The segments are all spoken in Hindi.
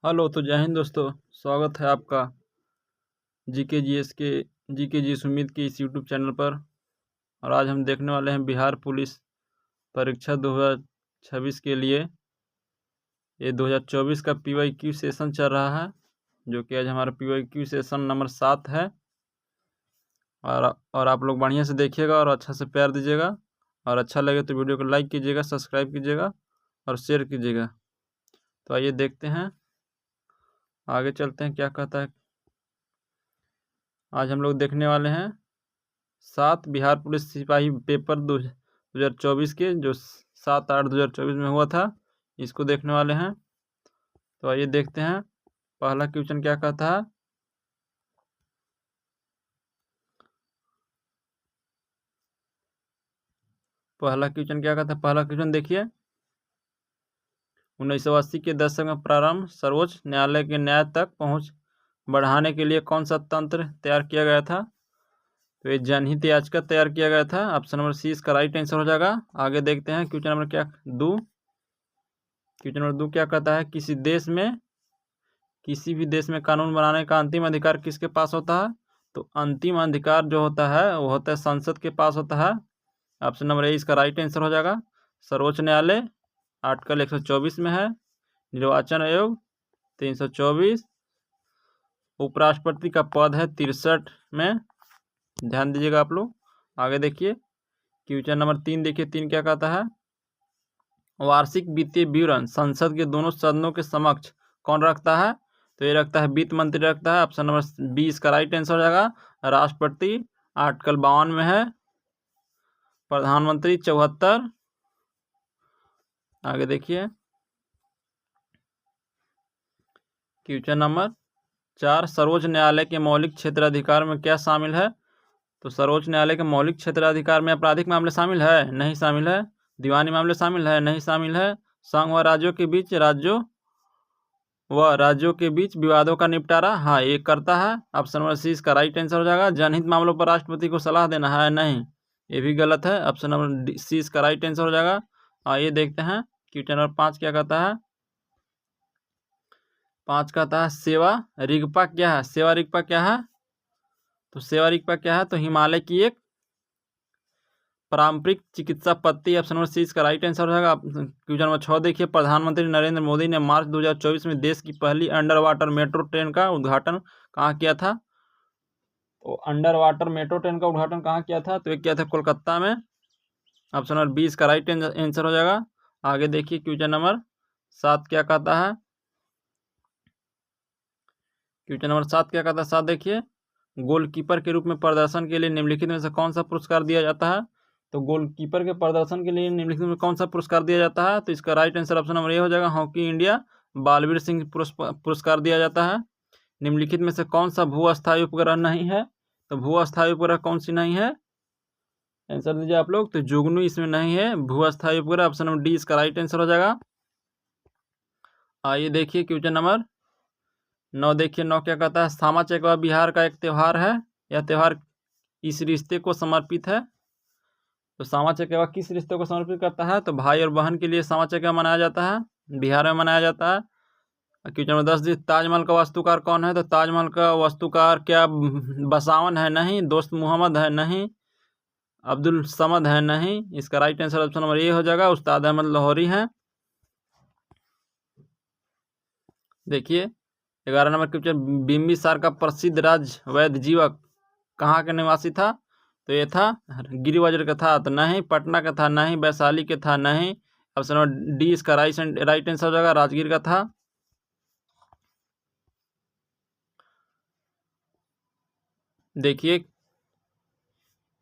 हेलो। तो जय हिंद दोस्तों, स्वागत है आपका जीके जी उम्मीद के इस यूट्यूब चैनल पर। और आज हम देखने वाले हैं बिहार पुलिस परीक्षा 2026 के लिए। ये 2024 का PYQ सेशन चल रहा है, जो कि आज हमारा PYQ सेशन नंबर 7 है। और आप लोग बढ़िया से देखिएगा और अच्छा से प्यार दीजिएगा, और अच्छा लगे तो वीडियो को लाइक कीजिएगा, सब्सक्राइब कीजिएगा और शेयर कीजिएगा। तो आइए देखते हैं, आगे चलते हैं क्या कहता है। आज हम लोग देखने वाले हैं 7 बिहार पुलिस सिपाही पेपर 2024 के, जो 7/8/2024 में हुआ था, इसको देखने वाले हैं। तो आइए देखते हैं पहला क्वेश्चन क्या कहता है। पहला क्वेश्चन देखिए। 1980 के दशक में प्रारंभ सर्वोच्च न्यायालय के न्याय तक पहुंच बढ़ाने के लिए कौन सा तंत्र तैयार किया गया था? तो ये जनहित याचिका तैयार किया गया था। ऑप्शन नंबर सी इसका राइट आंसर हो जाएगा। आगे देखते हैं क्वेश्चन नंबर दो क्या कहता है। किसी भी देश में कानून बनाने का अंतिम अधिकार किसके पास होता है? तो अंतिम अधिकार जो होता है वो होता है संसद के पास होता है। ऑप्शन नंबर ए इसका राइट आंसर हो जाएगा। सर्वोच्च न्यायालय आर्टिकल 124 में है। निर्वाचन आयोग 324। उपराष्ट्रपति का पद है 63 में। ध्यान दीजिएगा आप लोग। आगे देखिए क्वेश्चन नंबर 3 देखिए। 3 क्या कहता है। वार्षिक वित्तीय विवरण संसद के दोनों सदनों के समक्ष कौन रखता है? तो ये रखता है वित्त मंत्री रखता है। ऑप्शन नंबर बी इसका राइट आंसर हो जाएगा। राष्ट्रपति आर्टिकल 52 में है। प्रधानमंत्री 74। आगे देखिए क्वेश्चन नंबर 4 सर्वोच्च न्यायालय के मौलिक क्षेत्राधिकार में क्या शामिल है? तो सर्वोच्च न्यायालय के मौलिक क्षेत्राधिकार में आपराधिक मामले शामिल है? नहीं शामिल है। दीवानी मामले शामिल है? नहीं शामिल है। संघ व राज्यों के बीच विवादों का निपटारा, हाँ ये करता है। ऑप्शन नंबर सी इसका राइट आंसर हो जाएगा। जनहित मामलों पर राष्ट्रपति को सलाह देना है? नहीं, ये भी गलत है। ऑप्शन नंबर सी इसका राइट आंसर हो जाएगा। आइए देखते हैं क्वेश्चन नंबर 5 क्या कहता है। 5 कहता है सेवा रिगपा क्या है? सेवा रिगपा क्या है? तो सेवा रिगपा क्या है? तो हिमालय की एक पारंपरिक चिकित्सा पद्धति। ऑप्शन नंबर सी इसका राइट आंसर हो जाएगा। क्वेश्चन नंबर 6 देखिए। प्रधानमंत्री नरेंद्र मोदी ने मार्च 2024 में देश की पहली अंडर वाटर मेट्रो ट्रेन का उद्घाटन कहाँ किया था? तो अंडर वाटर मेट्रो ट्रेन का उद्घाटन कहाँ किया था? तो ये किया था कोलकाता में। ऑप्शन नंबर 20 का राइट आंसर हो जाएगा। आगे देखिए क्वेश्चन नंबर 7 क्या कहता है। क्वेश्चन नंबर 7 क्या कहता है। 7 देखिए। गोलकीपर के रूप में प्रदर्शन के लिए निम्नलिखित में से कौन सा पुरस्कार दिया जाता है? तो गोलकीपर के प्रदर्शन के लिए निम्नलिखित में कौन सा पुरस्कार दिया जाता है? तो इसका राइट आंसर ऑप्शन नंबर ए हो जाएगा। हॉकी इंडिया बालवीर सिंह पुरस्कार दिया जाता है। निम्नलिखित में से कौन सा भू अस्थायी उपग्रह नहीं है? तो भू अस्थायी उपग्रह कौन सी नहीं है? आंसर दीजिए आप लोग। तो जुगनू इसमें नहीं है भू अस्थायी उपग्रह। ऑप्शन नंबर डी इसका राइट आंसर हो जाएगा। आइए देखिए क्वेश्चन नंबर 9 देखिए। 9 क्या कहता है। सामा चकेवा बिहार का एक त्यौहार है। यह त्यौहार इस रिश्ते को समर्पित है? तो सामा चकेवा किस रिश्ते को समर्पित करता है? तो भाई और बहन के लिए सामा चकेवा मनाया जाता है, बिहार में मनाया जाता है। क्वेश्चन नंबर 10 ताजमहल का वास्तुकार कौन है? तो ताजमहल का वास्तुकार क्या बसावन है? नहीं। दोस्त मोहम्मद है? नहीं। अब्दुल समद है? नहीं। इसका राइट आंसर ऑप्शन नंबर ए हो जाएगा। उस्ताद अहमद लाहौरी हैं। देखिए 11 नंबर क्वेश्चन। बिंबिसार का प्रसिद्ध राजवैद्य जीवक कहाँ का निवासी था? तो ये था गिरिवज्र का था? तो नहीं। पटना का था? नहीं। वैशाली के था? नहीं। ऑप्शन नंबर डी इसका राइट आंसर हो जाएगा। राजगीर का था। देखिए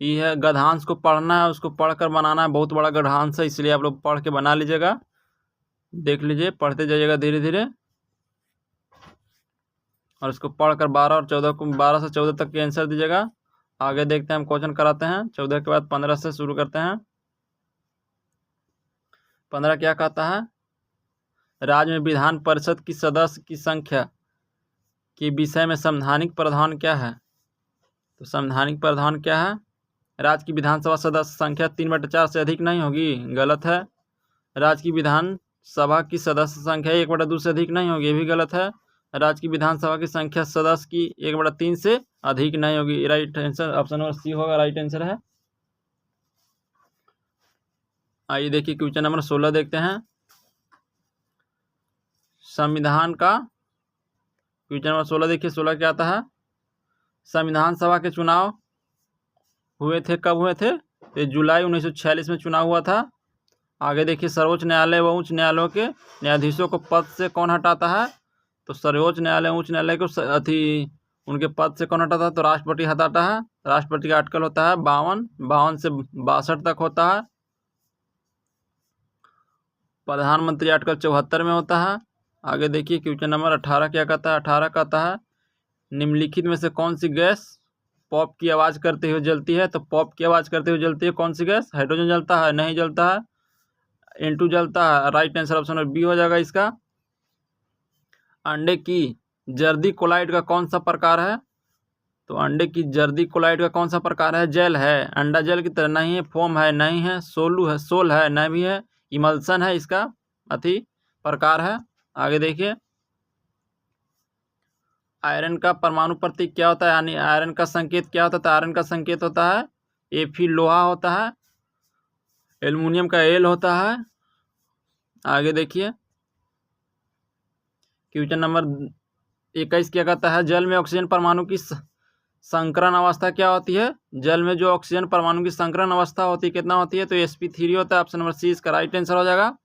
ये है गद्यांश को पढ़ना है, उसको पढ़कर बनाना है। बहुत बड़ा गद्यांश है, इसलिए आप लोग पढ़ के बना लीजिएगा। देख लीजिए, पढ़ते जाइएगा धीरे धीरे, और इसको पढ़कर 12 से 14 तक के आंसर दीजिएगा। आगे देखते हैं हम क्वेश्चन कराते हैं। 14 के बाद 15 से शुरू करते हैं। 15 क्या कहता है। राज्य में विधान परिषद की सदस्य की संख्या के विषय में संवैधानिक प्रावधान क्या है? तो संवैधानिक प्रावधान क्या है। राज्य की विधानसभा सदस्य संख्या 3/4 से अधिक नहीं होगी? गलत है। राज्य की विधान सभा की सदस्य संख्या 1/2 से अधिक नहीं होगी, ये भी गलत है। राज्य की विधानसभा की संख्या सदस्य की 1/3 से अधिक नहीं होगी। Right answer option number C होगा, राइट आंसर है। आइए देखिए क्वेश्चन नंबर 16 देखते हैं। संविधान का क्वेश्चन नंबर 16 देखिए, 16 क्या आता है। संविधान सभा के चुनाव हुए थे, कब हुए थे? तो जुलाई 1946 में चुनाव हुआ था। आगे देखिए, सर्वोच्च न्यायालय व उच्च न्यायालयों के न्यायाधीशों को पद से कौन हटाता है? तो सर्वोच्च न्यायालय उच्च न्यायालय को उनके पद से कौन हटाता है? तो राष्ट्रपति हटाता है। राष्ट्रपति का आर्टिकल होता है 52 से 62 तक होता है। प्रधानमंत्री आर्टिकल 74 में होता है। आगे देखिए क्वेश्चन नंबर 18 क्या कहता है। 18 कहता है निम्नलिखित में से कौन सी गैस पॉप की आवाज़ करते हुए जलती है? तो पॉप की आवाज़ करते हुए जलती है कौन सी गैस? हाइड्रोजन जलता है? नहीं जलता है। N2 जलता है। Right answer option number B हो जाएगा इसका। अंडे की जर्दी कोलाइड का कौन सा प्रकार है? तो अंडे की जर्दी कोलाइड का कौन सा प्रकार है? जेल है। अंडा जेल की तरह नहीं है। फोम है? नहीं है। सोल है? नहीं भी है। इमल्सन है इसका प्रकार है। आगे देखिए, आयरन का परमाणु प्रतीक क्या होता है? यानी आयरन का संकेत क्या होता है? आयरन का संकेत होता है Fe, लोहा होता है। एल्युमिनियम का एल होता है। आगे देखिए क्वेश्चन नंबर 21 क्या कहता है। जल में ऑक्सीजन परमाणु की संकरण अवस्था क्या होती है? जल में जो ऑक्सीजन परमाणु की संकरण अवस्था होती है कितना होती है? तो sp3 होता है। ऑप्शन नंबर सी इसका राइट आंसर हो जाएगा।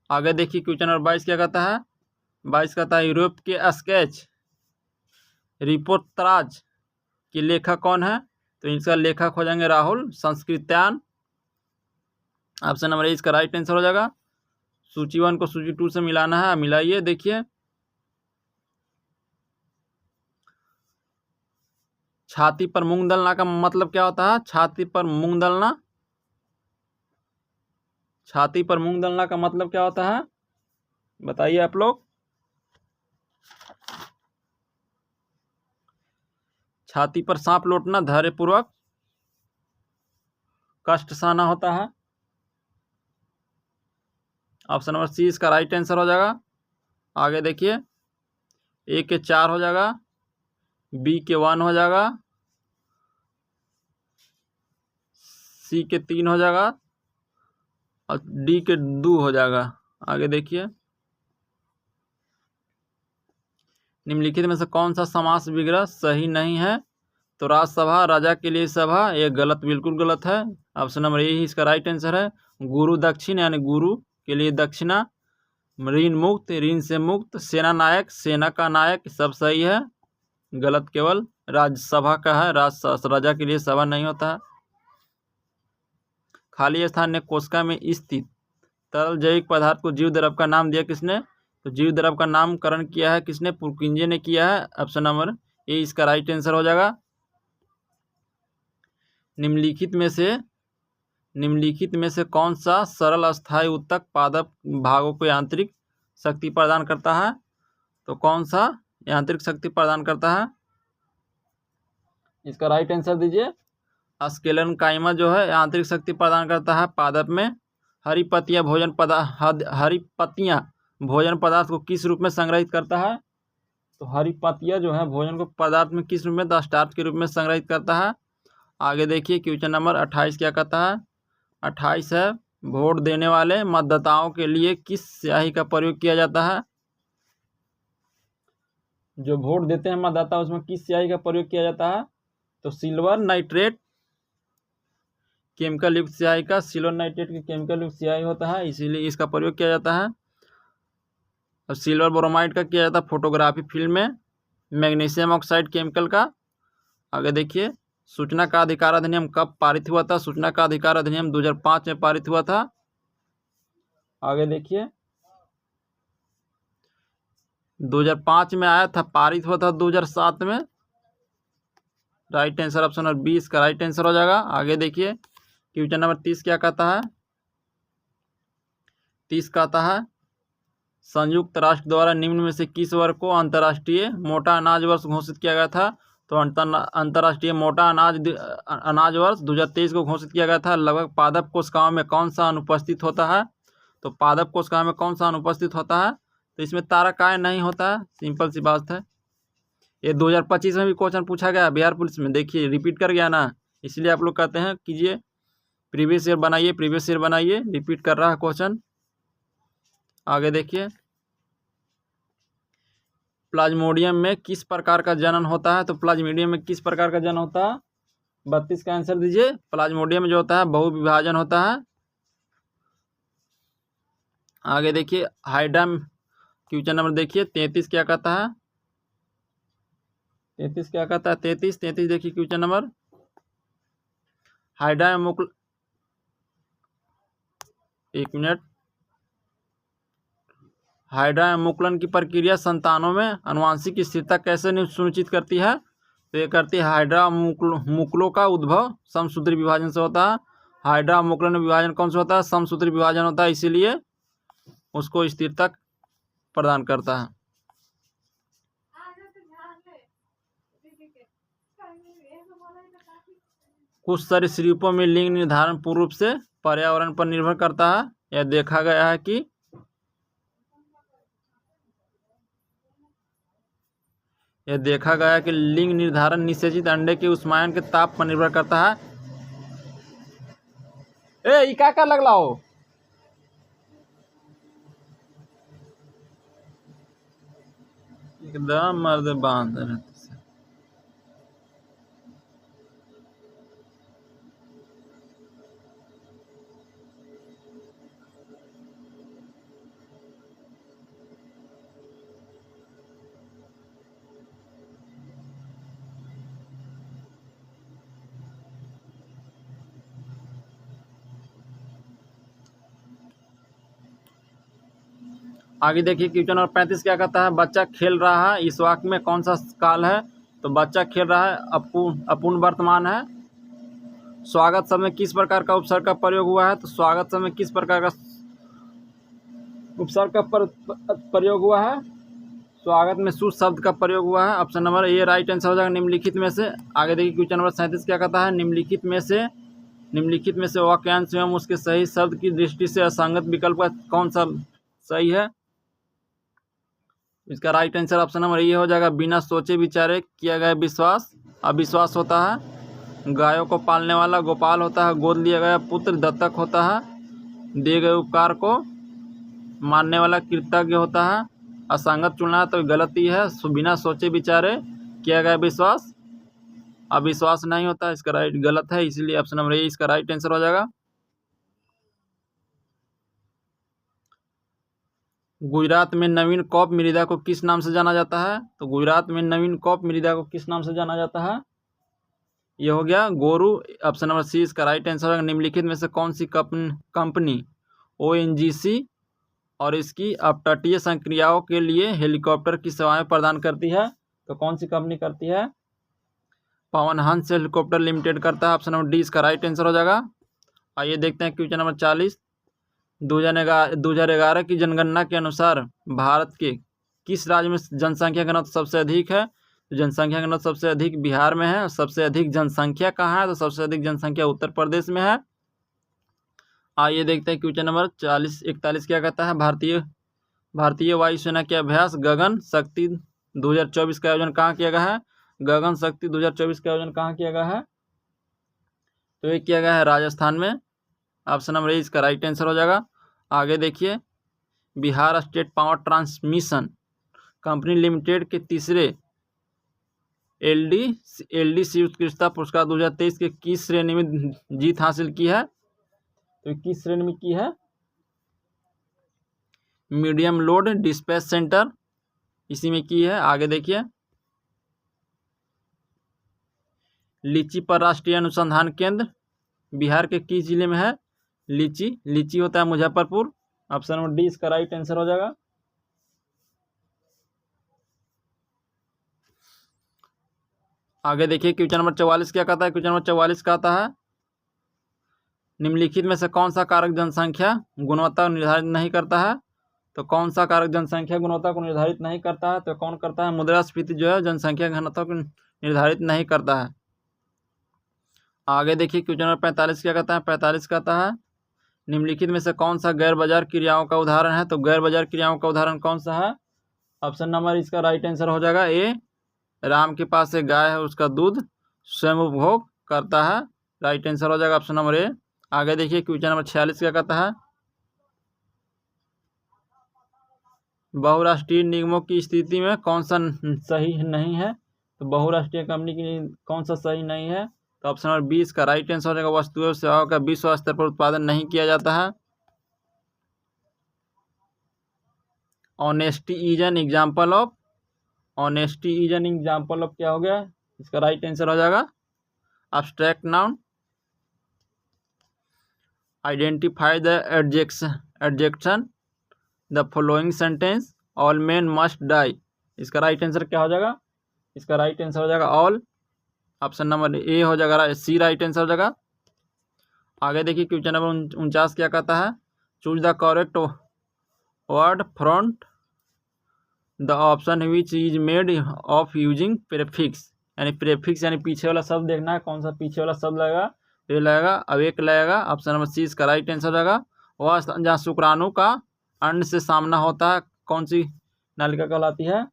आगे देखिए क्वेश्चन नंबर 22 क्या कहता है। 22 कहता है यूरोप के स्केच रिपोर्टराज के लेखक कौन है? तो इसका लेखक हो जाएंगे राहुल संस्कृत्यान। ऑप्शन नंबर ए इसका राइट आंसर हो जाएगा। सूची 1 को सूची 2 से मिलाना है, मिलाइए। देखिए छाती पर मूंग दलना का मतलब क्या होता है? छाती पर मूंग दलना, छाती पर मूंग दलना का मतलब क्या होता है? बताइए आप लोग। छाती पर सांप लौटना, धैर्यपूर्वक कष्ट सहना होता है। ऑप्शन नंबर सी इसका राइट आंसर हो जाएगा। आगे देखिए ए के 4 हो जाएगा, बी के 1 हो जाएगा, सी के 3 हो जाएगा और डी के 2 हो जाएगा। आगे देखिए निम्नलिखित में से कौन सा समास विग्रह सही नहीं है? तो राजसभा, राजा के लिए सभा, ये गलत, बिल्कुल गलत है। ऑप्शन नंबर ए ही इसका राइट आंसर है। गुरु दक्षिण यानी गुरु के लिए दक्षिणा, ऋण मुक्त, ऋण से मुक्त, सेना नायक, सेना का नायक, सब सही है। गलत केवल राज्यसभा का है, राजा के लिए सभा नहीं होता है। खाली स्थान ने कोशिका में स्थित तरल जैविक पदार्थ को जीव द्रव का नाम दिया किसने? तो जीव द्रव का नामकरण किया है किसने? पुरकिंजे ने किया है। ऑप्शन नंबर ए इसका राइट आंसर हो जाएगा। निम्नलिखित में से कौन सा सरल अस्थायी उत्तक पादप भागों को यांत्रिक शक्ति प्रदान करता है? तो कौन सा यांत्रिक शक्ति प्रदान करता है? इसका राइट आंसर दीजिए। स्केलेनकाइमा जो है यांत्रिक शक्ति प्रदान करता है पादप में। हरी पत्तियां भोजन पदार्थ को किस रूप में संग्रहित करता है? तो हरी पत्तियां जो है भोजन को पदार्थ में किस रूप में? तो स्टार्च के रूप में संग्रहित करता है। आगे देखिए क्वेश्चन नंबर 28 क्या कहता है। 28 है वोट देने वाले मतदाताओं के लिए किस स्याही का प्रयोग किया जाता है? जो वोट देते हैं मतदाता उसमें किस स्याही का प्रयोग किया जाता है? तो सिल्वर नाइट्रेट केमिकल युक्त स्याही का, सिल्वर नाइट्रेट की केमिकल युक्त स्याही होता है, इसीलिए इसका प्रयोग किया जाता है। और सिल्वर ब्रोमाइड का किया जाता है फोटोग्राफी फिल्म में। मैग्नीशियम ऑक्साइड केमिकल का। आगे देखिए सूचना का अधिकार अधिनियम कब पारित हुआ था? सूचना का अधिकार अधिनियम 2005 में पारित हुआ था। आगे देखिए 2005 में आया था, पारित हुआ था 2007 में। Right answer option number B इसका राइट आंसर हो जाएगा। आगे देखिए क्वेश्चन नंबर 30 क्या कहता है। 30 कहता है संयुक्त राष्ट्र द्वारा निम्न में से किस वर्ष को अंतर्राष्ट्रीय मोटा अनाज वर्ष घोषित किया गया था? तो अंतर्राष्ट्रीय मोटा अनाज वर्ष 2023 को घोषित किया गया था। लगभग पादप कोशिकाओं में कौन सा अनुपस्थित होता है? तो पादप कोशिका में कौन सा अनुपस्थित होता है? तो इसमें तारकाय नहीं होता है, सिंपल सी बात है। ये 2025 में भी क्वेश्चन पूछा गया बिहार पुलिस में, देखिए रिपीट कर गया ना, इसलिए आप लोग कहते हैं कीजिए प्रीवियस ईयर बनाइए, प्रीवियस ईयर बनाइए, रिपीट कर रहा है क्वेश्चन। आगे देखिए, प्लाज्मोडियम में किस प्रकार का जनन होता है? तो प्लाज्मोडियम में किस प्रकार का जनन होता है? 32 का आंसर दीजिए। प्लाज्मोडियम में जो होता है बहुविभाजन होता है। आगे देखिए, हाइड्रा क्वेश्चन नंबर देखिए 33 क्या कहता है? 33 क्या कहता है? 33 देखिए क्वेश्चन नंबर, हाइड्रा मुकुल, एक मिनट, हाइड्रा मुकुलन की प्रक्रिया संतानों में आनुवंशिक स्थिरता कैसे सुनिश्चित करती है? तो ये करती है, हाइड्रा मुकुलों का उद्भव समसूत्री विभाजन से होता है। हाइड्रा मुकुलन विभाजन कौन सा होता है? समसूत्री विभाजन होता है, इसीलिए उसको स्थिरता प्रदान करता है। कुछ सरीसृपों में लिंग निर्धारण पूर्ण रूप से पर्यावरण पर निर्भर करता है। यह देखा गया है कि लिंग निर्धारण निषेचित अंडे के ऊष्मायन के ताप पर निर्भर करता है। ए क्या लगलाओ, एकदम मर्द बांध रहते। आगे देखिए क्वेश्चन नंबर 35 क्या कहता है? बच्चा खेल रहा है, इस वाक्य में कौन सा काल है? तो बच्चा खेल रहा है अपूर्ण वर्तमान है। स्वागत शब्द में किस प्रकार का उपसर्ग का प्रयोग हुआ है? तो स्वागत शब्द में किस प्रकार का उपसर्ग का प्रयोग हुआ है? स्वागत में सु शब्द का प्रयोग हुआ है। ऑप्शन नंबर ए राइट आंसर हो जाएगा निम्नलिखित में से। आगे देखिए क्वेश्चन नंबर 37 क्या कहता है? निम्नलिखित में से वाक्यांश एवं उसके सही शब्द की दृष्टि से असंगत विकल्प का कौन सा सही है? इसका राइट आंसर ऑप्शन नंबर ये हो जाएगा, बिना सोचे विचारे किया गया विश्वास अविश्वास होता है। गायों को पालने वाला गोपाल होता है। गोद लिया गया पुत्र दत्तक होता है। दिए गए उपकार को मानने वाला कृतज्ञ होता है। असंगत चुनना तो गलती है। बिना सोचे विचारे किया गया विश्वास अविश्वास नहीं होता, इसका राइट गलत है, इसलिए ऑप्शन नंबर ए इसका राइट आंसर हो जाएगा। गुजरात में नवीन कॉप मृदा को किस नाम से जाना जाता है? तो गुजरात में नवीन कॉप मृदा को किस नाम से जाना जाता है? ये हो गया गोरू। ऑप्शन नंबर सी इसका राइट आंसर होगा। निम्नलिखित में से कौन सी कंपनी ONGC और इसकी अपतटीय संक्रियाओं के लिए हेलीकॉप्टर की सेवाएं प्रदान करती है? तो कौन सी कंपनी करती है? पवन हंस हेलीकॉप्टर लिमिटेड करता है। ऑप्शन नंबर डी इसका राइट आंसर हो जाएगा। आइए देखते हैं क्वेश्चन नंबर 40। 2011 की जनगणना के अनुसार भारत के किस राज्य में जनसंख्या घनत्व सबसे अधिक है? तो जनसंख्या घनत्व सबसे अधिक बिहार में है। सबसे अधिक जनसंख्या कहाँ है? तो सबसे अधिक जनसंख्या उत्तर प्रदेश में है। आइए देखते हैं क्वेश्चन नंबर 41 क्या कहता है? भारतीय वायुसेना के अभ्यास गगन शक्ति 2024 का आयोजन कहाँ किया गया है? गगन शक्ति 2024 का आयोजन कहाँ किया गया है? तो ये किया गया है राजस्थान में। ऑप्शन नंबर ए इसका राइट आंसर हो जाएगा। आगे देखिए, Bihar state power transmission company limited के तीसरे LDC उत्कृष्टता पुरस्कार 2023 के किस श्रेणी में जीत हासिल की है? तो किस श्रेणी में की है? मीडियम लोड डिस्पैच सेंटर, इसी में की है। आगे देखिए, लीची पर राष्ट्रीय अनुसंधान केंद्र बिहार के किस जिले में है? लीची होता है मुजफ्फरपुर। ऑप्शन नंबर डी इसका राइट आंसर हो जाएगा। आगे देखिए क्वेश्चन नंबर 44 क्या कहता है? क्वेश्चन नंबर 44 कहता है, निम्नलिखित में से कौन सा कारक जनसंख्या गुणवत्ता निर्धारित नहीं करता है? तो कौन सा कारक जनसंख्या गुणवत्ता को निर्धारित नहीं करता है? तो कौन करता है? मुद्रास्फीति जो है जनसंख्या घनत्व को निर्धारित नहीं करता है। आगे देखिए क्वेश्चन नंबर 45 क्या कहता है? 45 कहता है, निम्नलिखित में से कौन सा गैर बाजार क्रियाओं का उदाहरण है? तो गैर बाजार क्रियाओं का उदाहरण कौन सा है? ऑप्शन नंबर इसका राइट आंसर हो जाएगा ए। राम के पास एक गाय है, उसका दूध स्वयं उपभोग करता है। राइट आंसर हो जाएगा ऑप्शन नंबर ए। आगे देखिए क्वेश्चन नंबर 46 क्या कहता है? बहुराष्ट्रीय निगमों की स्थिति में कौन सा सही नहीं है? तो बहुराष्ट्रीय कंपनी की कौन सा सही नहीं है? तो ऑप्शन नंबर 20 का राइट आंसर हो जाएगा वस्तुओं और सेवाओं का विश्व स्तर पर उत्पादन नहीं किया जाता है। Honesty is an example of, honesty is an example of क्या हो गया? इसका राइट आंसर हो जाएगा abstract noun. Identify the adjective the following sentence all men must die. इसका राइट आंसर क्या हो जाएगा? इसका राइट आंसर हो जाएगा ऑल। ऑप्शन नंबर ए हो जाएगा, सी राइट आंसर हो जाएगा। आगे देखिए क्वेश्चन नंबर 49 क्या कहता है? Choose the correct word front the option which is made of using prefix. यानी प्रेफिक्स यानी पीछे वाला शब्द देखना है, कौन सा पीछे वाला शब्द लगेगा? ये लगेगा अवेक लगेगा। ऑप्शन नंबर सी इसका राइट आंसर हो जाएगा। वह जहाँ शुक्राणु का अंड से सामना होता है कौन सी नालिका कहलाती है?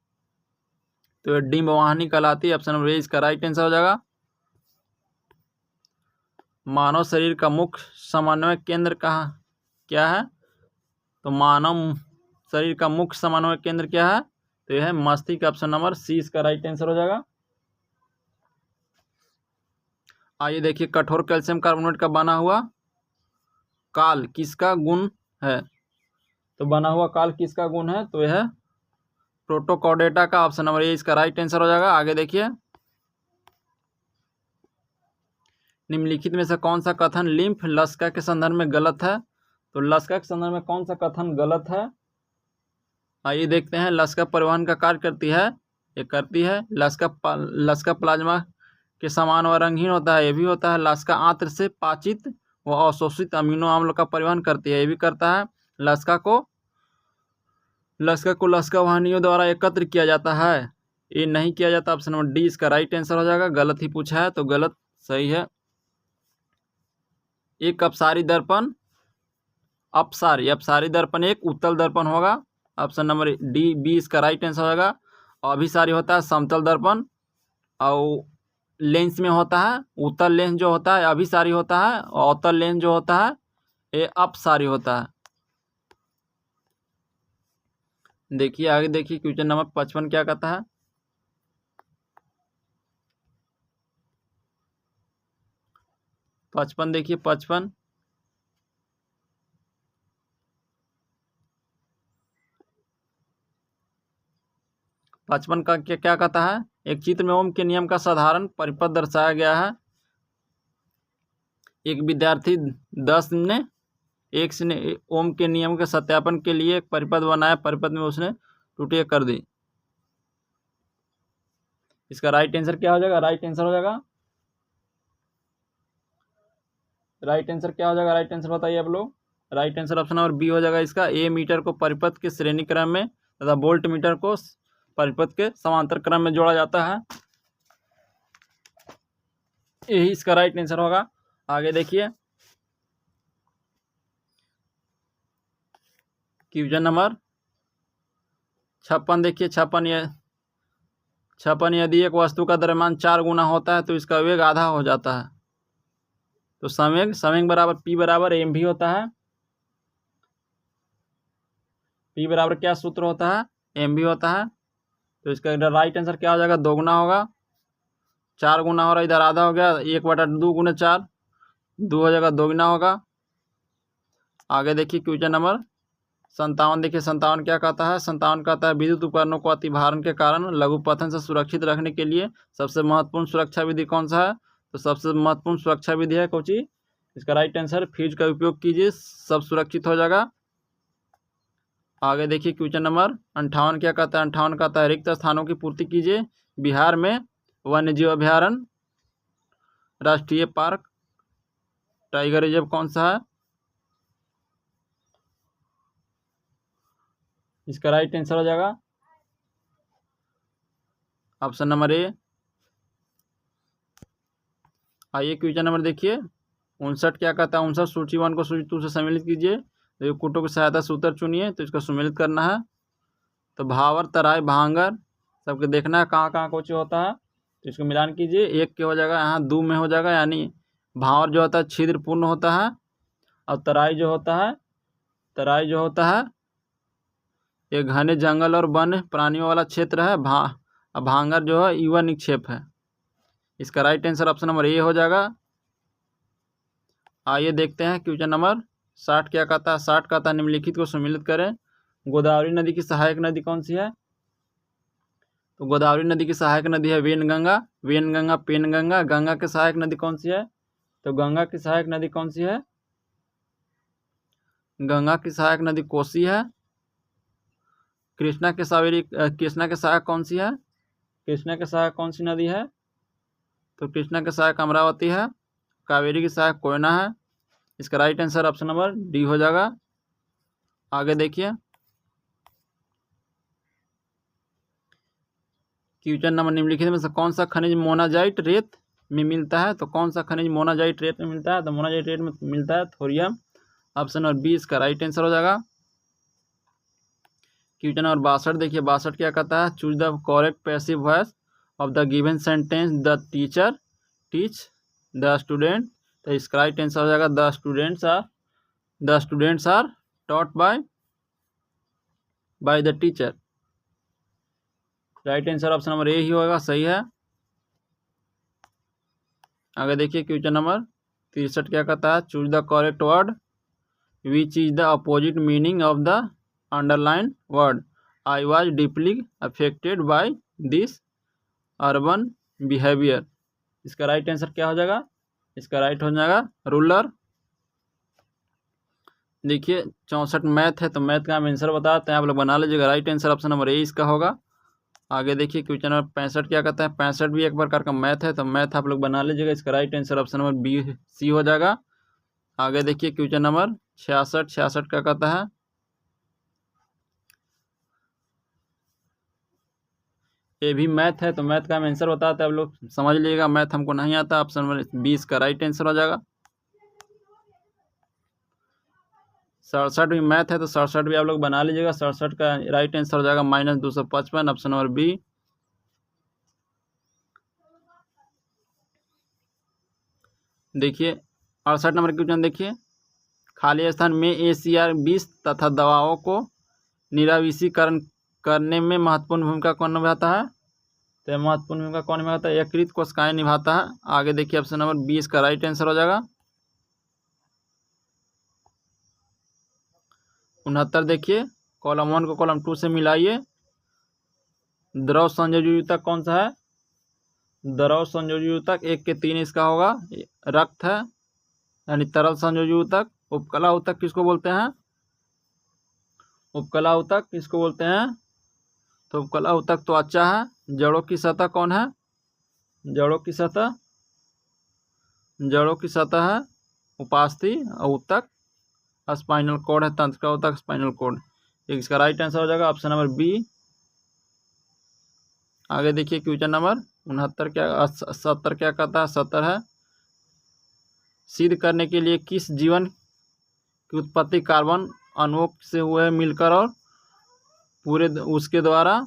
तो ये डिंबवाहिनी कहलाती है। ऑप्शन नंबर ए इसका राइट आंसर हो जाएगा। मानव शरीर का मुख्य समन्वय केंद्र कहाँ क्या है? तो मानव शरीर का मुख्य समन्वय केंद्र क्या है? तो यह है मस्तिष्क। ऑप्शन नंबर सी इसका राइट आंसर हो जाएगा। आइए देखिए कठोर कैल्शियम कार्बोनेट का बना हुआ काल किसका गुण है? तो बना हुआ काल किसका गुण है? तो यह प्रोटोकॉर्डेटा का। ऑप्शन नंबर ए इसका राइट आंसर हो जाएगा। आगे देखिए निम्नलिखित में से कौन सा कथन लिम्फ लसिका के संदर्भ में गलत है? तो लसिका के संदर्भ में कौन सा कथन गलत है? आइए देखते हैं। लसिका परिवहन का कार्य करती है, ये करती है। लसिका प्लाज्मा के समान व रंगहीन होता है, ये भी होता है। लसिका आंत्र से पाचित व अवशोषित अमीनो अम्ल का परिवहन करती है, ये भी करता है। लसिका को लसिका वाहिनियों द्वारा एकत्र किया जाता है, ये नहीं किया जाता। ऑप्शन नंबर डी इसका राइट आंसर हो जाएगा। गलत ही पूछा है तो गलत सही है। एक अपसारी दर्पण अपसारी दर्पण एक उत्तल दर्पण होगा। ऑप्शन नंबर डी बी इसका राइट आंसर होगा। अभिसारी होता है समतल दर्पण, और लेंस में होता है उत्तल लेंस जो होता है अभिसारी होता है, और अवतल लेंस जो होता है ये अपसारी होता है। देखिए आगे देखिए क्वेश्चन नंबर 55 क्या कहता है? पचपन देखिए 55 का क्या कहता है? एक चित्र में ओम के नियम का साधारण परिपथ दर्शाया गया है। एक विद्यार्थी 10 ने ओम के नियम के सत्यापन के लिए एक परिपथ बनाया, परिपथ में उसने त्रुटियां कर दी। इसका राइट आंसर क्या हो जाएगा? राइट आंसर हो जाएगा, राइट आंसर क्या हो जाएगा? राइट आंसर बताइए आप लोग। Right answer option number B हो जाएगा इसका। ए मीटर को परिपथ के श्रेणी क्रम में तथा वोल्ट मीटर को परिपथ के समांतर क्रम में जोड़ा जाता है, यही इसका राइट आंसर होगा। आगे देखिए क्वेश्चन नंबर 56 देखिए 56 यदि एक वस्तु का द्रव्यमान 4 गुना होता है तो इसका वेग आधा हो जाता है। तो संवेग बराबर P बराबर एम भी होता है। P बराबर क्या सूत्र होता है? एम भी होता है। तो इसका राइट आंसर क्या हो जाएगा? 2 गुना होगा। 4 गुना हो रहा है, इधर आधा हो गया, 1/2 गुना 4 2 हो जाएगा, 2 गुना होगा। आगे देखिए क्वेश्चन नंबर 57 देखिए 57 क्या कहता है? 57 कहता है विद्युत उपकरणों को अतिभारण के कारण लघुपथन से सुरक्षित रखने के लिए सबसे महत्वपूर्ण सुरक्षा विधि कौन सा है? तो सबसे महत्वपूर्ण सुरक्षा विधि है कोची? इसका राइट आंसर फ्यूज का उपयोग कीजिए, सब सुरक्षित हो जाएगा। आगे देखिए क्वेश्चन नंबर 58 क्या कहता है? 58 कहता है रिक्त स्थानों की पूर्ति कीजिए। बिहार में वन्य जीव अभ्यारण्य, राष्ट्रीय पार्क, टाइगर रिजर्व कौन सा है? इसका राइट आंसर हो जाएगा ऑप्शन नंबर ए। आइए क्वेश्चन नंबर देखिए 59 क्या कहता है, 59 सूची 1 को सूची 2 से सम्मिलित कीजिए। तो ये कूटों की सहायता से उत्तर चुनिए, तो इसको सम्मिलित करना है। तो भावर, तराई, भांगर सबके देखना है कहाँ कहाँ कुछ होता है, तो इसको मिलान कीजिए। एक के हो जाएगा यहाँ 2 में हो जाएगा, यानी भावर जो होता है छिद्रपूर्ण होता है, और तराई जो होता है ये घने जंगल और वन प्राणियों वाला क्षेत्र है। भांगर जो है युवा निक्षेप है। इसका राइट आंसर ऑप्शन नंबर ए हो जाएगा। आइए देखते हैं क्वेश्चन नंबर 60 क्या कहता है। 60 कहता है निम्नलिखित को सम्मिलित करें। गोदावरी नदी की सहायक नदी कौन सी है? तो गोदावरी नदी की सहायक नदी है वेनगंगा, पेनगंगा। गंगा की सहायक नदी कौन सी है? तो गंगा की सहायक नदी कौन सी है? गंगा की सहायक नदी कोसी है। कृष्णा के सहायक कौन सी है? कृष्णा के सहायक कौन सी नदी है? तो कृष्णा के सहायक अमरावती है। कावेरी की सहायक कोयना है। इसका right answer option number D हो जाएगा। आगे देखिए क्वेश्चन नंबर निम्नलिखित में से कौन सा खनिज मोनाजाइट रेत में मिलता है? तो कौन सा खनिज मोनाजाइट रेत में मिलता है? तो मोनाजाइट रेत में मिलता है थोरियम। ऑप्शन नंबर बी इसका राइट आंसर हो जाएगा। क्वेश्चन नंबर 62 देखिए। 62 क्या कहता है? Choose the correct passive voice of the given sentence the teacher teach the student. तो इसका राइट आंसर हो जाएगा the students are taught by the teacher. Right answer option number A ही होगा, सही है। आगे देखिए क्वेश्चन नंबर 63 क्या कहता है? Choose the correct word which is the opposite meaning of the underline word. I was deeply affected by this urban behaviour. इसका राइट आंसर क्या हो जाएगा? इसका राइट हो जाएगा रूलर। देखिए 64 मैथ है, तो मैथ का हम आंसर बताते हैं, आप लोग बना लीजिएगा। राइट आंसर ऑप्शन नंबर ए इसका होगा। आगे देखिए क्वेश्चन नंबर 65 क्या कहता है? 65 भी एक प्रकार का मैथ है, तो मैथ आप लोग बना लीजिएगा। इसका right answer option number B C हो जाएगा। आगे देखिए क्वेश्चन नंबर 66 क्या कहता है? ये भी मैथ है, तो मैथ का हम आंसर बताते हैं, आप लोग समझ लीजिएगा। मैथ हमको नहीं आता, ऑप्शन नंबर 20 का राइट आंसर हो जाएगा। 67 भी मैथ है, तो 67 भी आप लोग बना लीजिएगा। 67 का राइट आंसर हो जाएगा -255, ऑप्शन नंबर बी। देखिए 68 नंबर क्वेश्चन देखिए। खाली स्थान में ACR 20 तथा दवाओं को निराविषीकरण करने में महत्वपूर्ण भूमिका कौन निभाता है? तो महत्वपूर्ण भूमिका कौन निभाता है? यकृत कोशिकाएं निभाता है। आगे देखिए ऑप्शन नंबर 20 का राइट आंसर हो जाएगा। 69 देखिए। कॉलम 1 को कॉलम 2 से मिलाइए। द्रव संयोजक कौन सा है? द्रव संयोजक 1 के 3 इसका होगा। रक्त है, यानी तरल संयोजक। उपकला ऊतक किसको बोलते हैं? उपकला ऊतक किसको बोलते हैं? तो उपकला ऊतक तो अच्छा है। जड़ों की सतह कौन है? जड़ों की सतह है उपास्थि, और ऊतक स्पाइनल कॉर्ड है। तंत्र का ऊतक स्पाइनल कॉर्ड। इसका राइट आंसर हो जाएगा ऑप्शन नंबर बी। आगे देखिए क्वेश्चन नंबर 70 क्या कहता है? 70 है सिद्ध करने के लिए किस जीवन की उत्पत्ति कार्बन अणुओं से हुए मिलकर और पूरे उसके द्वारा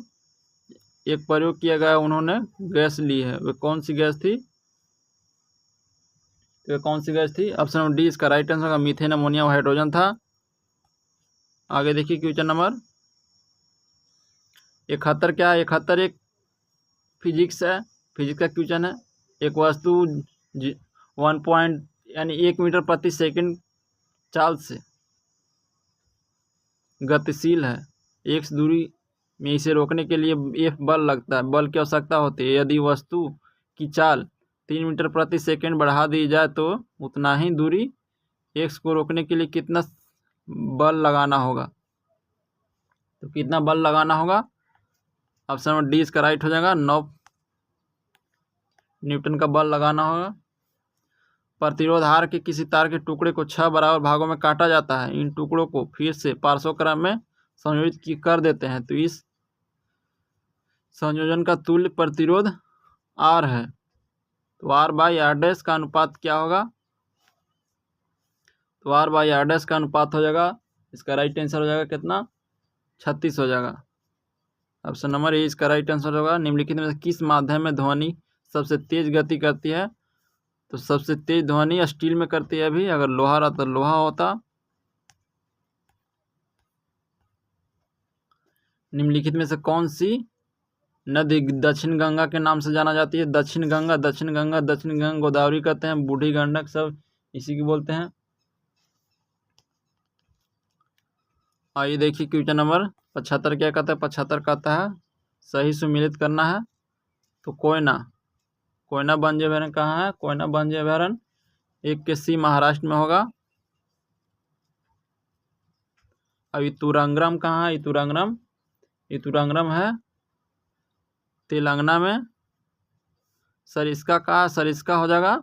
एक प्रयोग किया गया उन्होंने गैस ली है, वे कौन सी गैस थी? ऑप्शन नंबर डी इसका राइट आंसर होगा। मीथेन, अमोनिया, हाइड्रोजन था। आगे देखिए क्वेश्चन नंबर 71 क्या है? 71 एक फिजिक्स है, फिजिक्स का क्वेश्चन है। एक वस्तु 1 मीटर प्रति सेकंड चाल से गतिशील है। एक दूरी में इसे रोकने के लिए F बल लगता है, बल की आवश्यकता होती है। यदि वस्तु की चाल 3 मीटर प्रति सेकंड बढ़ा दी जाए तो उतना ही दूरी x को रोकने के लिए कितना बल लगाना होगा? तो कितना बल लगाना होगा? ऑप्शन नंबर डी इसका राइट हो जाएगा। 9 न्यूटन का बल लगाना होगा। प्रतिरोधार के किसी तार के टुकड़े को 6 बराबर भागों में काटा जाता है। इन टुकड़ों को फिर से पार्श्वक्रम में संयोजित कर देते हैं, तो इस संयोजन का तुल्य प्रतिरोध R है। तो R/R' का अनुपात क्या होगा? तो आर बाई आर डैश का अनुपात हो जाएगा, इसका राइट आंसर हो जाएगा कितना, 36 हो जाएगा। ऑप्शन नंबर ए इसका राइट आंसर होगा। निम्नलिखित में से किस माध्यम में ध्वनि सबसे तेज गति करती है? तो सबसे तेज ध्वनि स्टील में करती है। अभी अगर लोहा रहता तो लोहा होता। निम्नलिखित में से कौन सी नदी दक्षिण गंगा के नाम से जाना जाती है? दक्षिण गंगा, दक्षिण गंगा, दक्षिण गंगा, गोदावरी कहते हैं, बूढ़ी गंडक, सब इसी की बोलते हैं। आइए देखिए क्वेश्चन नंबर 75 क्या कहता है? 75 कहता है सही सुमिलित करना है। तो कोयना, कोयना बंजर अभ्यारण्य कहाँ है? कोयना बंजर अभ्यारण्य 1 के सी महाराष्ट्र में होगा। अब इतुरंगरम कहाँ है? इतुरंगरम, इतुरंगरम है तेलंगाना में। सरिस्का कहाँ? सरिस्का हो जाएगा,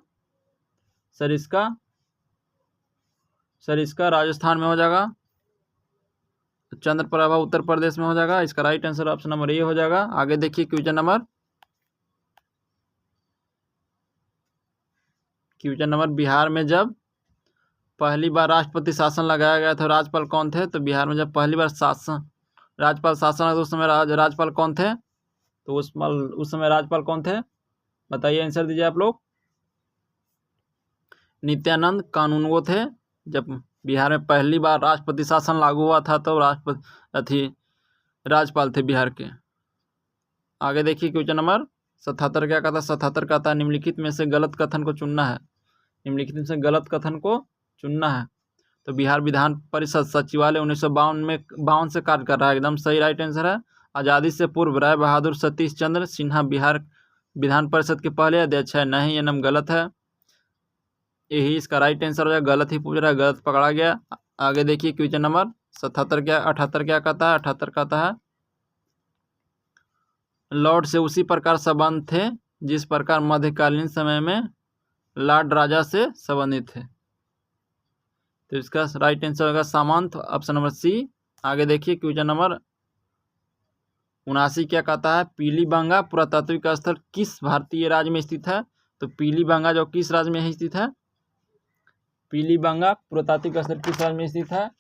सरिस्का, सरिस्का राजस्थान में हो जाएगा। चंद्रप्रभा उत्तर प्रदेश में हो जाएगा। इसका राइट आंसर ऑप्शन नंबर ए हो जाएगा। आगे देखिए क्वेश्चन नंबर बिहार में जब पहली बार राष्ट्रपति शासन लगाया गया था, राज्यपाल कौन थे? तो बिहार में जब पहली बार राज्यपाल शासन लगा, तो उस समय राज्यपाल कौन थे? तो उस समय राज्यपाल कौन थे? बताइए, आंसर दीजिए आप लोग। नित्यानंद कानूनगो थे। जब बिहार में पहली बार राष्ट्रपति शासन लागू हुआ था तो राज्यपाल थे बिहार के। आगे देखिए क्वेश्चन नंबर 77 क्या कहता है? 77 कहता है निम्नलिखित में से गलत कथन को चुनना है। निम्नलिखित में से गलत कथन को चुनना है। तो बिहार विधान परिषद सचिवालय 1952 से कार्य कर रहा है, एकदम सही राइट आंसर है। आज़ादी से पूर्व राय बहादुर सतीश चंद्र सिन्हा बिहार विधान परिषद के पहले अध्यक्ष है। नहीं, ये नाम गलत है, यही इसका राइट आंसर हो जाएगा। गलत ही पूछ रहा है, गलत पकड़ा गया। आगे देखिए क्वेश्चन नंबर 78 क्या कहता है? 78 कहता है लॉर्ड से उसी प्रकार संबंध थे जिस प्रकार मध्यकालीन समय में लॉर्ड राजा से संबंधित थे। तो इसका राइट आंसर होगा सामंत, ऑप्शन नंबर सी। आगे देखिए क्वेश्चन नंबर 79 क्या कहता है? पीलीबांगा पुरातात्विक स्थल किस भारतीय राज्य में स्थित है? तो पीलीबांगा जो किस राज्य में स्थित है? पीलीबांगा पुरातात्विक स्थल किस राज्य में स्थित है?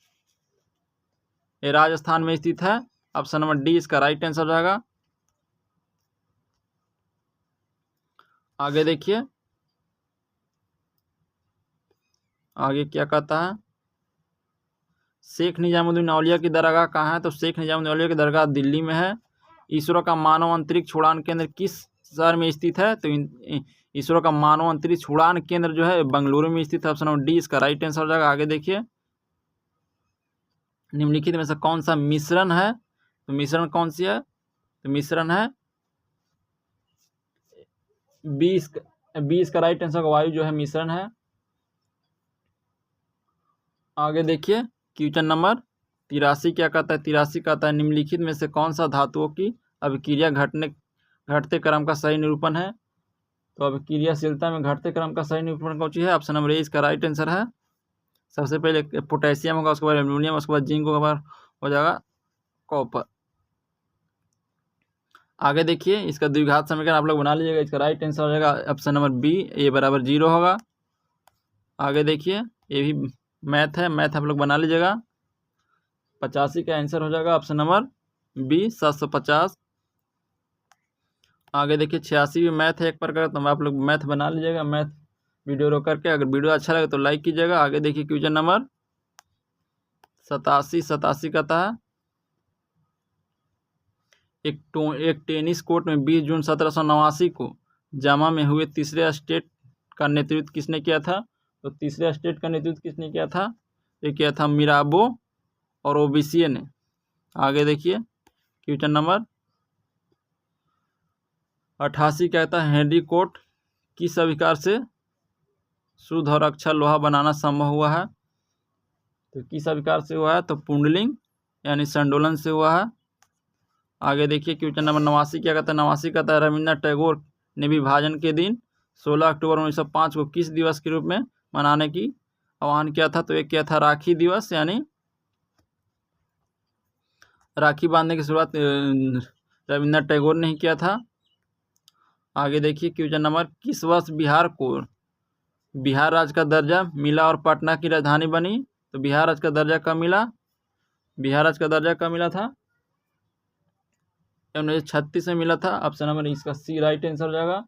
ये राजस्थान में स्थित है। ऑप्शन नंबर डी इसका राइट आंसर हो जाएगा। आगे देखिए आगे क्या कहता है? शेख निजामुद्दीन औलिया की दरगाह कहाँ है? तो शेख निजामुद्दीन औलिया की दरगाह दिल्ली में है। इसरो का मानव अंतरिक्ष उड़ान केंद्र किस शहर में स्थित है? तो इसरो का मानव अंतरिक्ष उड़ान केंद्र जो है बेंगलुरु में स्थित है। ऑप्शन नंबर डी इसका राइट आंसर हो जाएगा। आगे देखिए निम्नलिखित में से कौन सा मिश्रण है? तो मिश्रण कौन सी है? तो मिश्रण है 20 का राइट आंसर। वायु जो है मिश्रण है। आगे देखिए क्वेश्चन नंबर 83 क्या कहता है? 83 कहता है निम्नलिखित में से कौन सा धातुओं की अभिक्रिया घटते क्रम का सही निरूपण है? तो अभिक्रियाशीलता में घटते क्रम का सही निरूपण कौन सी है? ऑप्शन नंबर ए इसका राइट आंसर है। सबसे पहले पोटेशियम होगा, उसके बाद एल्यूमिनियम, उसके बाद जिंक होगा, हो जाएगा कॉपर। आगे देखिए इसका द्विघात समीकरण आप लोग बना लीजिएगा। इसका राइट आंसर हो जाएगा ऑप्शन नंबर बी, ए बराबर 0 होगा। आगे देखिए ये भी मैथ है, मैथ आप लोग बना लीजिएगा। 85 का आंसर हो जाएगा ऑप्शन नंबर बी, 750। आगे देखिए 86 भी मैथ है एक प्रकार, तो आप लोग मैथ बना लीजिएगा। मैथ वीडियो रोक करके, अगर वीडियो अच्छा लगे तो लाइक कीजिएगा। आगे देखिए क्वेश्चन नंबर 87 कहता है एक टेनिस कोर्ट में 20 जून 1789 को जामा में हुए तीसरे स्टेट का नेतृत्व किसने किया था? तो तीसरे स्टेट का नेतृत्व किसने किया था? ये किया था मिराबो और ओबीसी ने। आगे देखिए क्वेश्चन नंबर 88 कहता है हेनरी कोट किस आविष्कार से शुद्ध और अक्षय लोहा बनाना संभव हुआ है? तो किस आविष्कार से हुआ है? तो पुंडलिंग यानी संडोलन से हुआ है। आगे देखिए क्वेश्चन नंबर 89 क्या कहता है? 89 कहता है रविन्द्रनाथ टैगोर ने विभाजन के दिन 16 अक्टूबर 1905 को किस दिवस के रूप में मनाने की आह्वान किया था? तो एक किया था राखी दिवस, यानी राखी बांधने की शुरुआत रविन्द्रनाथ टैगोर ने ही किया था। आगे देखिए क्वेश्चन नंबर किस वर्ष बिहार को बिहार राज्य का दर्जा मिला और पटना की राजधानी बनी। तो बिहार राज्य का दर्जा कब मिला? बिहार राज्य का दर्जा कब मिला था? 1936 में मिला था। ऑप्शन नंबर इसका सी राइट आंसर हो जाएगा।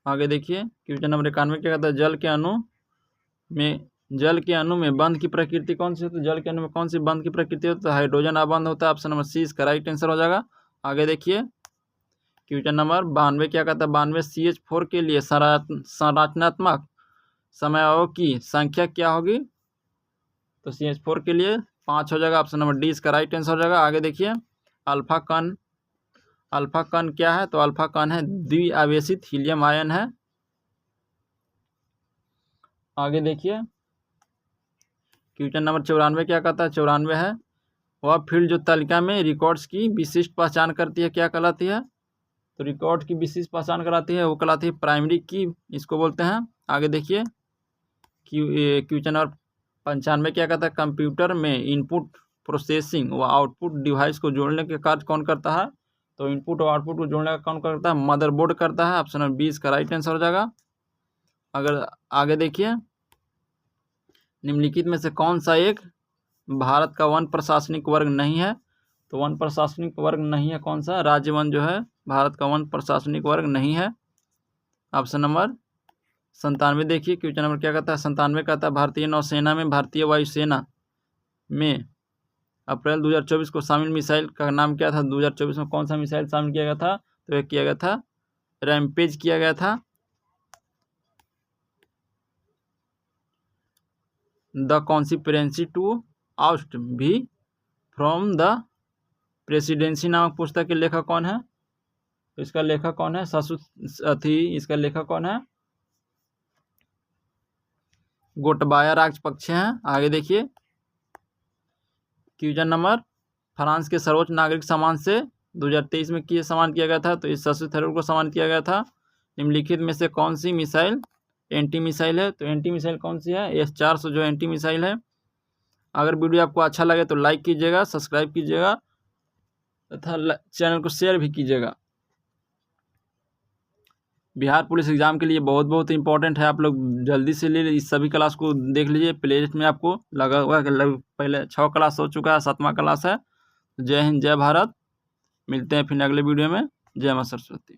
आगे देखिए क्वेश्चन नंबर 91 क्या कहता है? जल के अणु में बंध की प्रकृति कौन सी होती है? जल के अणु में कौन सी बंध की प्रकृति होती है? तो हाइड्रोजन अबंध होता है। ऑप्शन नंबर सी इसका राइट आंसर हो जाएगा। आगे देखिए क्वेश्चन नंबर 92 क्या कहता है? 92 CH4 के लिए संरचनात्मक समयावों की संख्या क्या होगी? तो CH4 के लिए 5 हो जाएगा। ऑप्शन नंबर डी इसका राइट आंसर हो जाएगा। आगे देखिए अल्फा कण क्या है? तो अल्फा कण है द्विआवेशित हीलियम आयन है। आगे देखिए क्वेश्चन नंबर 94 क्या कहता है? 94 है वह फील्ड जो तालिका में रिकॉर्ड्स की विशिष्ट पहचान करती है, क्या कहलाती है? तो रिकॉर्ड की विशिष्ट पहचान कराती है वो कहलाती है प्राइमरी की, इसको बोलते हैं। आगे देखिए क्वेश्चन नंबर 95 क्या कहता है? कंप्यूटर में इनपुट प्रोसेसिंग व आउटपुट डिवाइस को जोड़ने के कार्य कौन करता है? तो इनपुट और आउटपुट को जोड़ने का कौन करता है? मदरबोर्ड करता है। ऑप्शन नंबर 20 का राइट आंसर हो जाएगा। अगर आगे देखिए निम्नलिखित में से कौन सा एक भारत का वन प्रशासनिक वर्ग नहीं है? तो वन प्रशासनिक वर्ग नहीं है कौन सा? राज्य वन जो है भारत का वन प्रशासनिक वर्ग नहीं है। ऑप्शन नंबर 97 देखिए क्वेश्चन नंबर क्या कहता है? 97 कहता है भारतीय नौसेना में भारतीय वायुसेना में अप्रैल 2024 को शामिल मिसाइल का नाम क्या था? 2024 में कौन सा मिसाइल शामिल किया गया था? तो यह किया गया था रैमपेज किया गया था। द कॉन्स्पिरेसी टू आउस्ट भी फ्रॉम द प्रेसिडेंसी नामक पुस्तक के लेखक कौन है? तो इसका लेखक कौन है? इसका लेखक कौन है? गोटबाया राजपक्षे हैं। आगे देखिए क्वेश्चन नंबर फ्रांस के सर्वोच्च नागरिक सम्मान से 2023 में सम्मान किया गया था। तो इस शशि थरूर को सम्मान किया गया था। निम्नलिखित में से कौन सी मिसाइल एंटी मिसाइल है? तो एंटी मिसाइल कौन सी है? S-400 जो एंटी मिसाइल है। अगर वीडियो आपको अच्छा लगे तो लाइक कीजिएगा, सब्सक्राइब कीजिएगा तथा चैनल को शेयर भी कीजिएगा। बिहार पुलिस एग्जाम के लिए बहुत बहुत इंपॉर्टेंट है। आप लोग जल्दी से ले इस सभी क्लास को देख लीजिए। प्लेलिस्ट में आपको लगा हुआ है, पहले 6 क्लास हो चुका है, 7वां क्लास है। जय हिंद, जय भारत। मिलते हैं फिर अगले वीडियो में। जय मां सरस्वती।